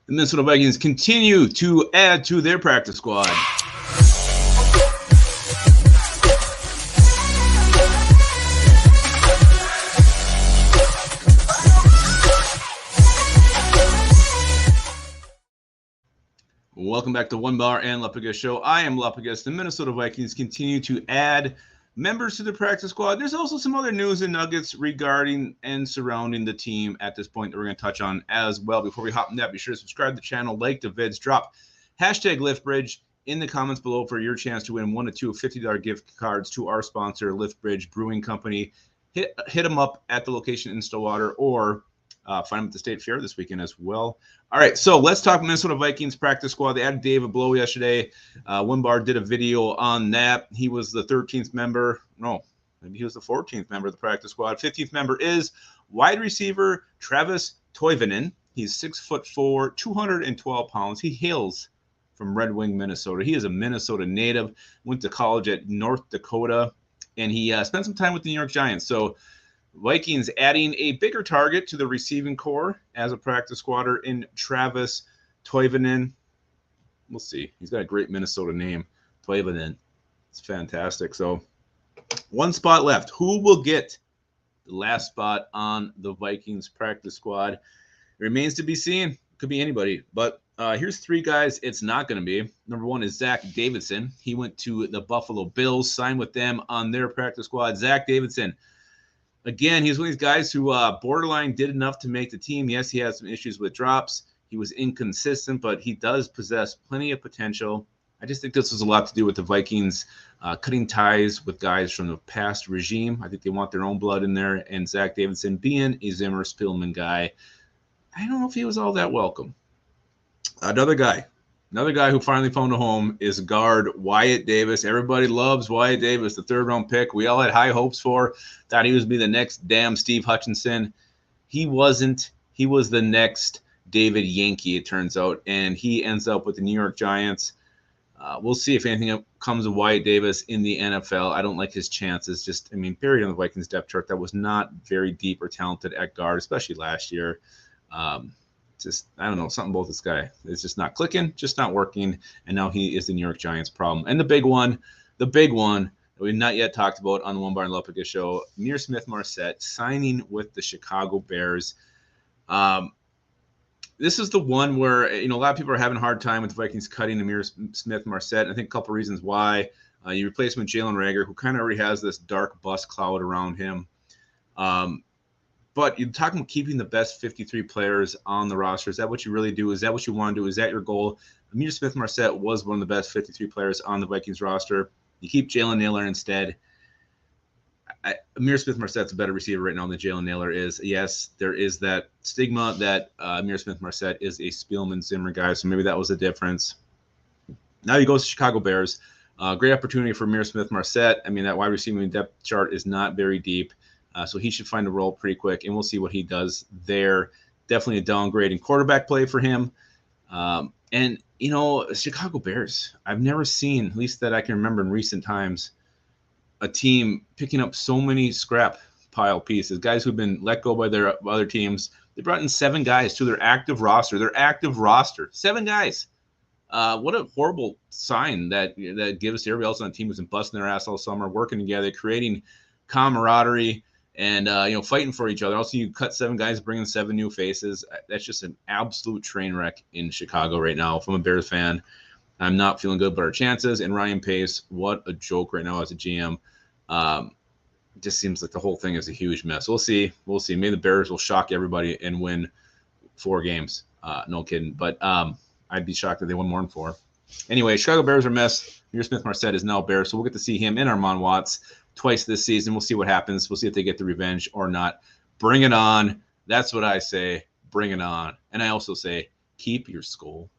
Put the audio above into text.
The Minnesota Vikings continue to add to their practice squad. Welcome back to Onebar and Lupagus Show. I am Lupagus. The Minnesota Vikings continue to add members to the practice squad. There's also some other news and nuggets regarding and surrounding the team at this point that we're going to touch on as well. Before we hop in that, be sure to subscribe to the channel, like the vids, drop hashtag LiftBridge in the comments below for your chance to win one of two $50 gift cards to our sponsor, LiftBridge Brewing Company. Hit them up at the location in Stillwater or find them at the State Fair this weekend as well. All right, so let's talk Minnesota Vikings practice squad. They added David Blow yesterday. Onebar did a video on that. He was the 13th member. No, maybe he was the 14th member of the practice squad. 15th member is wide receiver Travis Toivonen. He's 6'4", 212 pounds. He hails from Red Wing, Minnesota. He is a Minnesota native. Went to college at North Dakota, and he spent some time with the New York Giants. So Vikings adding a bigger target to the receiving core as a practice squatter in Travis Toivonen. We'll see. He's got a great Minnesota name, Toivonen. It's fantastic. So one spot left. Who will get the last spot on the Vikings practice squad? It remains to be seen. Could be anybody. But here's three guys it's not going to be. Number one is Zach Davidson. He went to the Buffalo Bills, signed with them on their practice squad. Zach Davidson. Again, he's one of these guys who borderline did enough to make the team. Yes, he had some issues with drops. He was inconsistent, but he does possess plenty of potential. I just think this has a lot to do with the Vikings cutting ties with guys from the past regime. I think they want their own blood in there. And Zach Davidson being a Zimmer Spielman guy, I don't know if he was all that welcome. Another guy who finally found a home is guard Wyatt Davis. Everybody loves Wyatt Davis, the third-round pick. We all had high hopes for. Thought he was be the next damn Steve Hutchinson. He wasn't. He was the next David Yankee, it turns out, and he ends up with the New York Giants. We'll see if anything comes of Wyatt Davis in the NFL. I don't like his chances. Just, I mean, buried on the Vikings depth chart, that was not very deep or talented at guard, especially last year. Just, I don't know, something about this guy. It's just not clicking, just not working, and now he is the New York Giants problem. And the big one that we've not yet talked about on the Onebar and Lupagus show, Ihmir Smith-Marsette signing with the Chicago Bears. This is the one where, a lot of people are having a hard time with the Vikings cutting Ihmir Smith-Marsette. I think a couple of reasons why. You replace him with Jalen Reagor, who kind of already has this dark bust cloud around him. But you're talking about keeping the best 53 players on the roster. Is that what you really do? Is that what you want to do? Is that your goal? Ihmir Smith-Marsette was one of the best 53 players on the Vikings roster. You keep Jalen Nailor instead. Ihmir Smith-Marsette's a better receiver right now than Jalen Nailor is. Yes, there is that stigma that Ihmir Smith-Marsette is a Spielman Zimmer guy, so maybe that was the difference. Now he goes to Chicago Bears. Great opportunity for Ihmir Smith-Marsette. I mean, that wide receiving depth chart is not very deep. So he should find a role pretty quick, and we'll see what he does there. Definitely a downgrade in quarterback play for him. And, Chicago Bears, I've never seen, at least that I can remember in recent times, a team picking up so many scrap pile pieces, guys who've been let go by their other teams. They brought in 7 guys to their active roster. 7 guys. What a horrible sign that gives to everybody else on the team who's been busting their ass all summer, working together, creating camaraderie, and fighting for each other. Also, you cut 7 guys, bring in 7 new faces. That's just an absolute train wreck in Chicago right now. If I'm a Bears fan, I'm not feeling good about our chances. And Ryan Pace, what a joke right now as a GM. Just seems like the whole thing is a huge mess. We'll see. Maybe the Bears will shock everybody and win 4 games. No kidding. But I'd be shocked if they won more than 4. Anyway, Chicago Bears are a mess. Ihmir Smith-Marsette is now Bears, so we'll get to see him and Armon Watts twice this season. We'll see what happens. We'll see if they get the revenge or not. Bring it on. That's what I say. Bring it on. And I also say, keep your skull